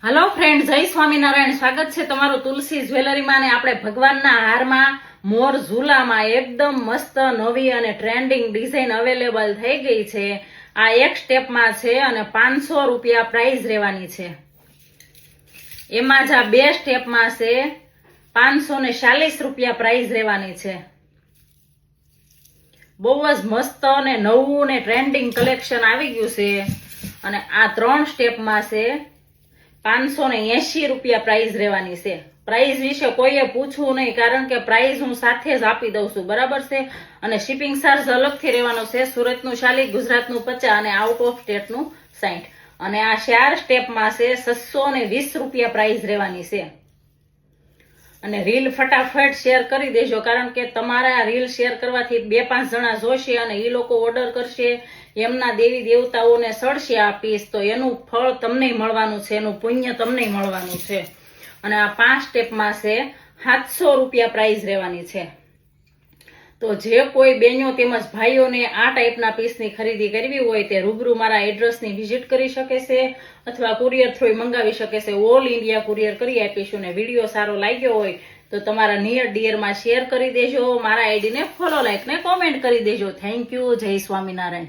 Hello friend, जय स्वामीनारायण। स्वागत है तमारू तुलसी ज्वेलरी में। आपणे भगवानना हारमां मोर झूलामां एकदम मस्त नवी अने ट्रेंडिंग डिजाइन अवेलेबल थई गई छे। आ एक स्टेप में छे अने 500 रूपिया प्राइस रहेवानी छे। एमां ज आ बे स्टेप में छे 540 रूपिया प्राइस रहेवानी छे। बहु ज मस्त अने नवुं ने ट्रेंडिंग कलेक्शन आवी गयुं छे। अने आ 3 स्टेप में छे 580 रूपिया प्राइस रहेवानी छे। प्राइस विषे कोईए पूछવું नहीं, कारण के प्राइस हूँ साथे ज आपी दઉં છું, बराबर छे। अने शिपिंग चार्ज अलगथी रहेવાનો छे। सुरतનું 40, गुजरातનું 50 अने आउट ऑफ स्टेटનું 60। अने आ 4 स्टेप में छे 620 रूपिया प्राइस रहेवानी छे। अने रील फटाफट शेर करी देजो, कारण के तमारा रील शेर करवाथी 2-5 जणा जोशे अने ई लोको ऑर्डर करशे, एमना देवी देवताओने सड़शे आपीश तो एनुं फळ तमने मळवानुं छे, एनुं पुण्य तमने मळवानुं छे। अने आ 5 स्टेप में छे 700 रूपिया प्राइस रहेवानी छे। तो जे कोई बेनो तेमज भाईओने आ टाइपना पीसनी खरीदी करवी होय ते रूबरू मारा एड्रेसनी विजिट करी शके छे अथवा कुरियर थ्रू मंगावी शके छे। ऑल इंडिया कुरियर करी आपीशुं। ने विडियो सारो लाग्यो होय तो तमारा नियर डियर में शेर करी देजो। मारा आईडी ने फॉलो, लाइक ने कॉमेंट करी देजो। Thank you. जय स्वामीनारायण।